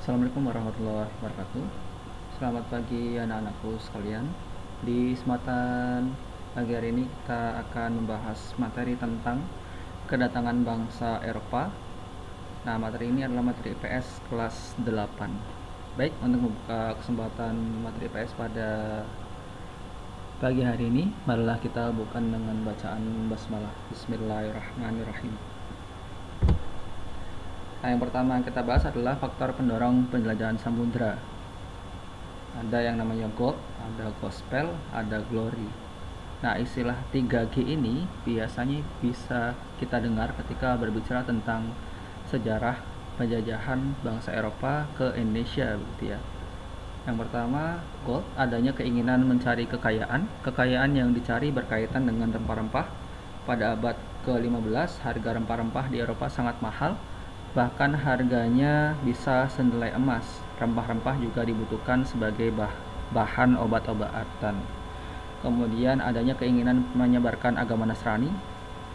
Assalamualaikum warahmatullahi wabarakatuh. Selamat pagi anak-anakku sekalian. Di kesempatan pagi hari ini kita akan membahas materi tentang kedatangan bangsa Eropa. Nah, materi ini adalah materi IPS kelas 8. Baik, untuk membuka kesempatan materi IPS pada pagi hari ini, marilah kita buka dengan bacaan basmalah. Bismillahirrahmanirrahim. Nah, yang pertama yang kita bahas adalah faktor pendorong penjelajahan samudra. Ada yang namanya gold, ada gospel, ada glory. Nah, istilah 3G ini biasanya bisa kita dengar ketika berbicara tentang sejarah penjajahan bangsa Eropa ke Indonesia, begitu ya. Yang pertama, gold, adanya keinginan mencari kekayaan. Kekayaan yang dicari berkaitan dengan rempah-rempah. Pada abad ke-15, harga rempah-rempah di Eropa sangat mahal. Bahkan harganya bisa senilai emas. Rempah-rempah juga dibutuhkan sebagai bahan obat-obatan. Kemudian adanya keinginan menyebarkan agama Nasrani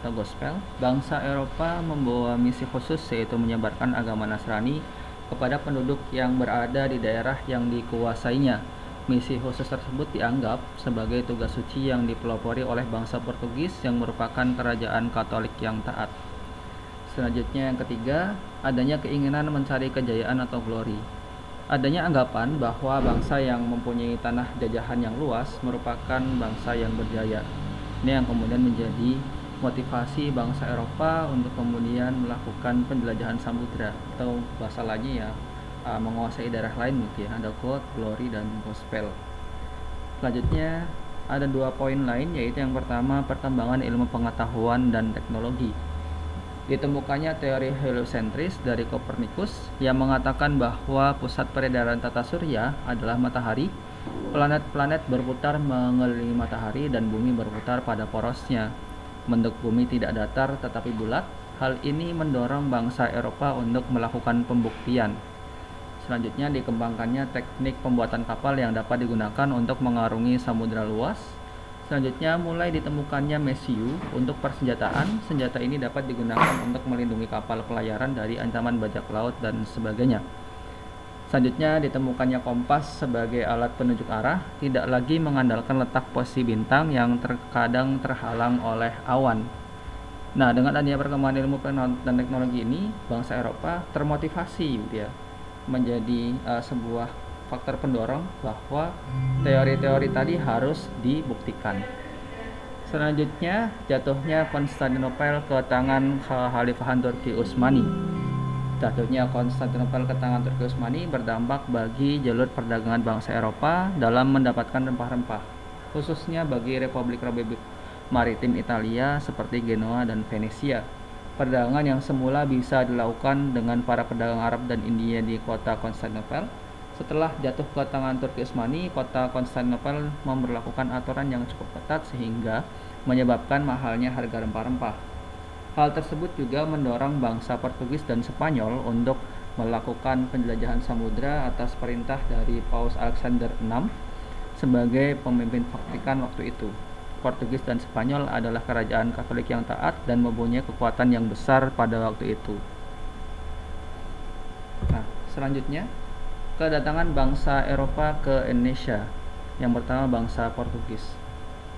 atau gospel. Bangsa Eropa membawa misi khusus, yaitu menyebarkan agama Nasrani kepada penduduk yang berada di daerah yang dikuasainya. Misi khusus tersebut dianggap sebagai tugas suci yang dipelopori oleh bangsa Portugis yang merupakan kerajaan Katolik yang taat. Selanjutnya yang ketiga, adanya keinginan mencari kejayaan atau glory. Adanya anggapan bahwa bangsa yang mempunyai tanah jajahan yang luas merupakan bangsa yang berjaya. Ini yang kemudian menjadi motivasi bangsa Eropa untuk kemudian melakukan penjelajahan samudra, atau bahasa lainnya ya menguasai daerah lain gitu ya. Ada gold, glory, dan gospel. Selanjutnya ada 2 poin lain, yaitu yang pertama perkembangan ilmu pengetahuan dan teknologi. Ditemukannya teori heliosentris dari Copernicus yang mengatakan bahwa pusat peredaran tata surya adalah matahari. Planet-planet berputar mengelilingi matahari dan bumi berputar pada porosnya. Bentuk bumi tidak datar tetapi bulat. Hal ini mendorong bangsa Eropa untuk melakukan pembuktian. Selanjutnya dikembangkannya teknik pembuatan kapal yang dapat digunakan untuk mengarungi samudra luas. Selanjutnya mulai ditemukannya mesiu untuk persenjataan. Senjata ini dapat digunakan untuk melindungi kapal pelayaran dari ancaman bajak laut dan sebagainya. Selanjutnya ditemukannya kompas sebagai alat penunjuk arah, tidak lagi mengandalkan letak posisi bintang yang terkadang terhalang oleh awan. Nah, dengan adanya perkembangan ilmu dan teknologi ini, bangsa Eropa termotivasi gitu ya, menjadi sebuah faktor pendorong bahwa teori-teori tadi harus dibuktikan. Selanjutnya, jatuhnya Konstantinopel ke tangan Kekhalifahan Turki Utsmani. Jatuhnya Konstantinopel ke tangan Turki Utsmani berdampak bagi jalur perdagangan bangsa Eropa dalam mendapatkan rempah-rempah, khususnya bagi republik-republik maritim Italia seperti Genoa dan Venesia. Perdagangan yang semula bisa dilakukan dengan para pedagang Arab dan India di kota Konstantinopel, setelah jatuh ke tangan Turki Utsmani, kota Konstantinopel memberlakukan aturan yang cukup ketat sehingga menyebabkan mahalnya harga rempah-rempah. Hal tersebut juga mendorong bangsa Portugis dan Spanyol untuk melakukan penjelajahan samudra atas perintah dari Paus Alexander VI sebagai pemimpin Vatikan waktu itu. Portugis dan Spanyol adalah kerajaan Katolik yang taat dan mempunyai kekuatan yang besar pada waktu itu. Nah, selanjutnya kedatangan bangsa Eropa ke Indonesia. Yang pertama bangsa Portugis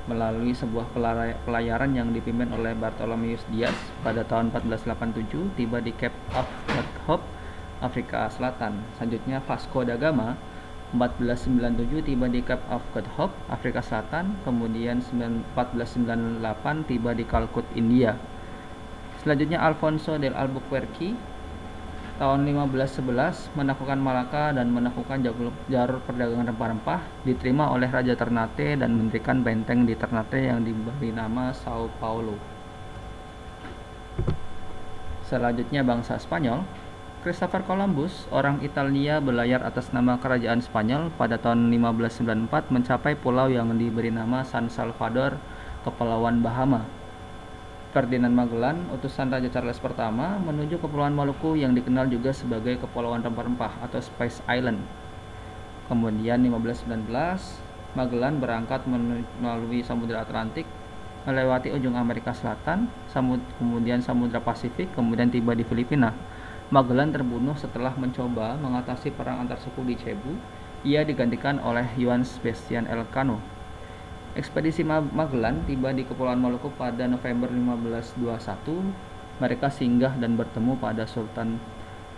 melalui sebuah pelayaran yang dipimpin oleh Bartholomeus Dias pada tahun 1487 tiba di Cape of Good Hope, Afrika Selatan. Selanjutnya Vasco da Gama 1497 tiba di Cape of Good Hope, Afrika Selatan. Kemudian 1498 tiba di Calcut, India. Selanjutnya Alfonso del Albuquerque tahun 1511 menaklukkan Malaka dan menaklukkan jalur perdagangan rempah-rempah, diterima oleh Raja Ternate dan mendirikan benteng di Ternate yang diberi nama Sao Paulo. Selanjutnya bangsa Spanyol. Christopher Columbus, orang Italia berlayar atas nama kerajaan Spanyol pada tahun 1594 mencapai pulau yang diberi nama San Salvador, Kepulauan Bahama. Ferdinand Magellan, utusan Raja Charles pertama, menuju Kepulauan Maluku yang dikenal juga sebagai Kepulauan Rempah-Rempah atau Spice Island. Kemudian 1519, Magellan berangkat melalui Samudra Atlantik, melewati ujung Amerika Selatan, kemudian Samudra Pasifik, kemudian tiba di Filipina. Magellan terbunuh setelah mencoba mengatasi perang antar suku di Cebu. Ia digantikan oleh Juan Sebastian Elcano. Ekspedisi Magellan tiba di Kepulauan Maluku pada November 1521. Mereka singgah dan bertemu pada Sultan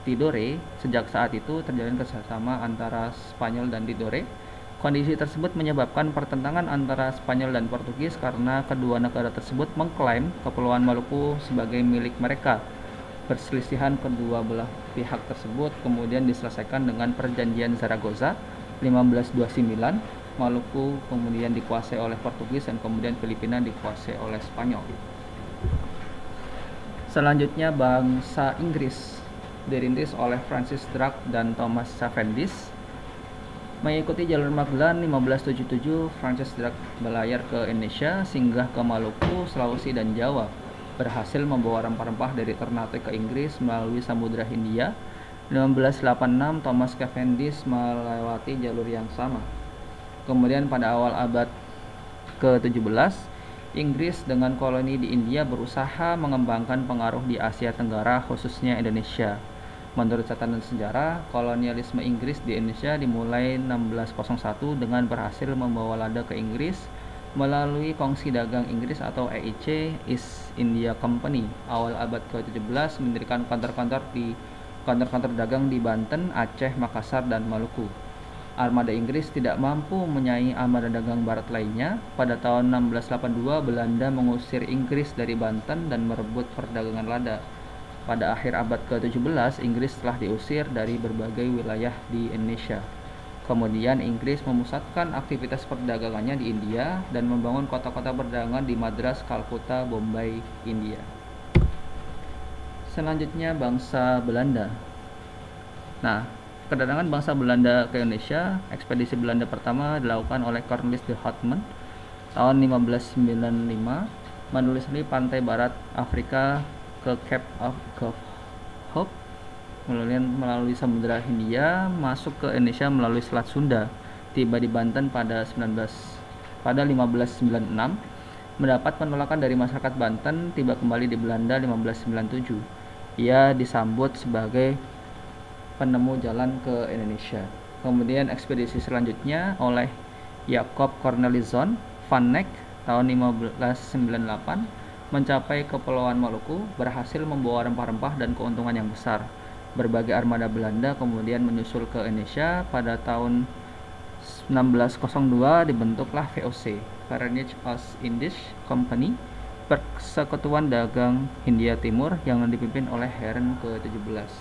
Tidore. Sejak saat itu terjalin kerjasama antara Spanyol dan Tidore. Kondisi tersebut menyebabkan pertentangan antara Spanyol dan Portugis karena kedua negara tersebut mengklaim Kepulauan Maluku sebagai milik mereka. Perselisihan kedua belah pihak tersebut kemudian diselesaikan dengan Perjanjian Zaragoza 1529. Maluku kemudian dikuasai oleh Portugis dan kemudian Filipina dikuasai oleh Spanyol. Selanjutnya bangsa Inggris dirintis oleh Francis Drake dan Thomas Cavendish. Mengikuti jalur Magellan 1577, Francis Drake berlayar ke Indonesia, singgah ke Maluku, Sulawesi, dan Jawa. Berhasil membawa rempah-rempah dari Ternate ke Inggris melalui Samudra Hindia. 1586, Thomas Cavendish melewati jalur yang sama. Kemudian pada awal abad ke-17, Inggris dengan koloni di India berusaha mengembangkan pengaruh di Asia Tenggara, khususnya Indonesia. Menurut catatan sejarah, kolonialisme Inggris di Indonesia dimulai 1601 dengan berhasil membawa lada ke Inggris melalui Kongsi Dagang Inggris atau EIC, East India Company. Awal abad ke-17 mendirikan kantor-kantor dagang di Banten, Aceh, Makassar, dan Maluku. Armada Inggris tidak mampu menyaingi armada dagang barat lainnya. Pada tahun 1682, Belanda mengusir Inggris dari Banten dan merebut perdagangan lada. Pada akhir abad ke-17, Inggris telah diusir dari berbagai wilayah di Indonesia. Kemudian Inggris memusatkan aktivitas perdagangannya di India dan membangun kota-kota perdagangan di Madras, Kalkutta, Bombay, India. Selanjutnya bangsa Belanda. Nah, kedatangan bangsa Belanda ke Indonesia, ekspedisi Belanda pertama dilakukan oleh Cornelis de Houtman tahun 1595, menelusuri pantai barat Afrika ke Cape of Good Hope, melalui Samudra Hindia, masuk ke Indonesia melalui Selat Sunda, tiba di Banten pada 1596, mendapat penolakan dari masyarakat Banten, tiba kembali di Belanda 1597. Ia disambut sebagai penemu jalan ke Indonesia. Kemudian ekspedisi selanjutnya oleh Jacob Corneliszoon van Eyck tahun 1598 mencapai Kepulauan Maluku, berhasil membawa rempah-rempah dan keuntungan yang besar. Berbagai armada Belanda kemudian menyusul ke Indonesia. Pada tahun 1602 dibentuklah VOC, Verenigde Oost-Indische Compagnie, Persekutuan Dagang Hindia Timur, yang dipimpin oleh Heren ke-17.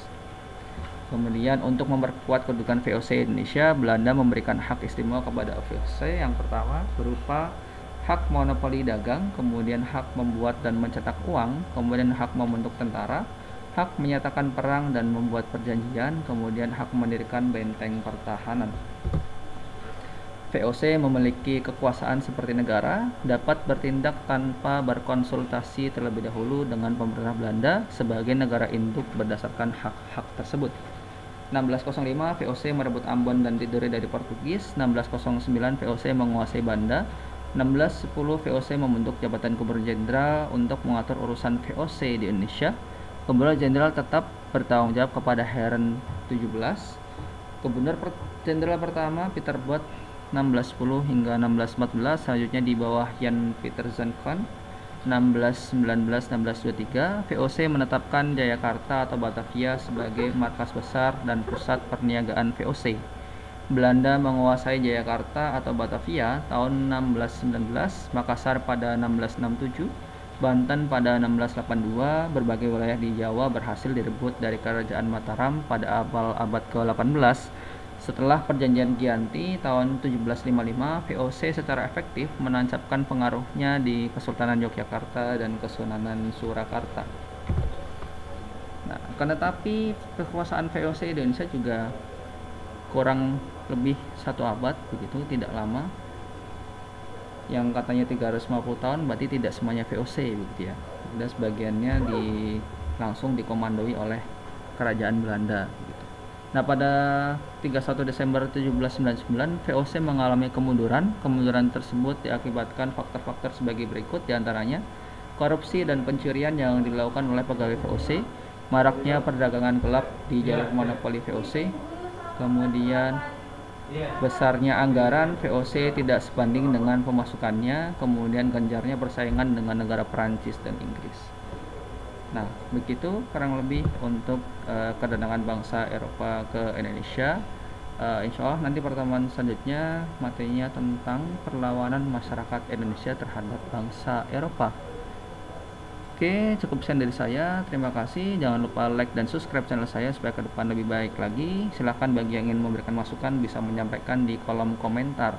Kemudian untuk memperkuat kedudukan VOC Indonesia, Belanda memberikan hak istimewa kepada VOC yang pertama berupa hak monopoli dagang, kemudian hak membuat dan mencetak uang, kemudian hak membentuk tentara, hak menyatakan perang dan membuat perjanjian, kemudian hak mendirikan benteng pertahanan. VOC memiliki kekuasaan seperti negara, dapat bertindak tanpa berkonsultasi terlebih dahulu dengan pemerintah Belanda sebagai negara induk berdasarkan hak-hak tersebut. 1605 VOC merebut Ambon dan Tidore dari Portugis. 1609 VOC menguasai Banda. 1610 VOC membentuk jabatan Gubernur Jenderal untuk mengatur urusan VOC di Indonesia. Gubernur Jenderal tetap bertanggung jawab kepada Heren 17. Gubernur Jenderal pertama Peter Both 1610 hingga 1614, selanjutnya di bawah Jan Pieterszoon Koen 1619-1623. VOC menetapkan Jayakarta atau Batavia sebagai markas besar dan pusat perniagaan VOC. Belanda menguasai Jayakarta atau Batavia tahun 1619, Makassar pada 1667, Banten pada 1682. Berbagai wilayah di Jawa berhasil direbut dari Kerajaan Mataram pada awal abad ke-18. Setelah Perjanjian Giyanti tahun 1755, VOC secara efektif menancapkan pengaruhnya di Kesultanan Yogyakarta dan Kesunanan Surakarta. Nah, tetapi kekuasaan VOC di Indonesia juga kurang lebih 1 abad, begitu, tidak lama. Yang katanya 350 tahun berarti tidak semuanya VOC, begitu ya. Dan sebagiannya langsung dikomandoi oleh Kerajaan Belanda, begitu. Nah, pada 31 Desember 1799 VOC mengalami kemunduran. Kemunduran tersebut diakibatkan faktor-faktor sebagai berikut, diantaranya korupsi dan pencurian yang dilakukan oleh pegawai VOC, maraknya perdagangan gelap di jalur monopoli VOC, kemudian besarnya anggaran VOC tidak sebanding dengan pemasukannya, kemudian gencarnya persaingan dengan negara Perancis dan Inggris. Nah, begitu kurang lebih untuk kedatangan bangsa Eropa ke Indonesia. Insya Allah nanti pertemuan selanjutnya materinya tentang perlawanan masyarakat Indonesia terhadap bangsa Eropa. Oke, cukup sekian dari saya. Terima kasih. Jangan lupa like dan subscribe channel saya supaya ke depan lebih baik lagi. Silahkan bagi yang ingin memberikan masukan bisa menyampaikan di kolom komentar.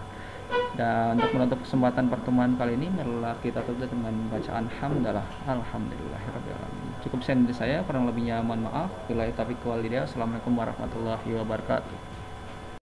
Dan untuk menutup kesempatan pertemuan kali ini, marilah kita tutup dengan bacaan hamdalah. Alhamdulillahirrahmanirrahim. Cukup sekian dari saya. Kurang lebihnya mohon maaf. Billahi taufiq wal hidayah. Assalamualaikum warahmatullahi wabarakatuh.